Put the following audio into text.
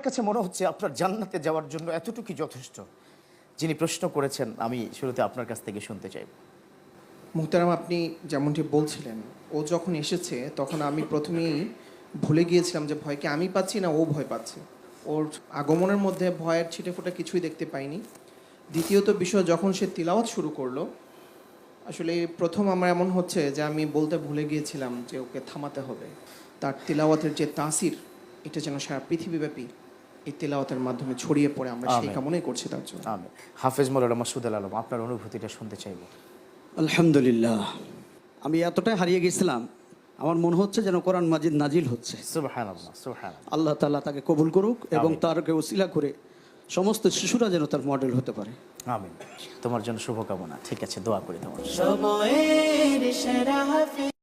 কাছে মনে হচ্ছে আপনার জান্নাতে যাওয়ার জন্য এতটুকুই যথেষ্ট। যিনি প্রশ্ন করেছেন আমি শুরুতে আপনার কাছ থেকে শুনতে চাইব। মুহতারাম, আপনি যেমনটি বলছিলেন, ও যখন এসেছে তখন আমি প্রথমেই ভুলে গিয়েছিলাম যে ভয়কে আমি পাচ্ছি না ও ভয় পাচ্ছে। ওর আগমনের মধ্যে ভয়ের ছিটেফোঁটা কিছুই দেখতে পাইনি। দ্বিতীয়ত বিষয়, যখন সে তিলাওয়াত শুরু করলো, আসলে প্রথম আমার এমন হচ্ছে যে আমি বলতে ভুলে গিয়েছিলাম যে ওকে থামাতে হবে। তার তিলাওয়াতের যে তাসির, এটা যেন সারা পৃথিবীব্যাপী এই তিলাওয়াতের মাধ্যমে ছড়িয়ে পড়ে, আমরা সেই আমিন। কামনাই করছি তার জন্য। আমি হাফেজ মৌলানা মাসুদ আল আলম, আপনার অনুভূতিটা শুনতে চাইব। আলহামদুলিল্লাহ, আমি এতটাই হারিয়ে গেছিলাম, আমার মনে হচ্ছে যেন কোরআন মাজিদ নাজিল হচ্ছে। সুবহানাল্লাহ, সুবহানাল্লাহ। আল্লাহ তাআলা তাকে কবুল করুক এবং আমিন। তারকে ওসিলা করে সমস্ত শিশুরা যেন তার মডেল হতে পারে। আমিন। তোমার জন্য শুভকামনা। ঠিক আছে, দোয়া করি তোমার জন্য। সময়ের সেরা হাফেজ।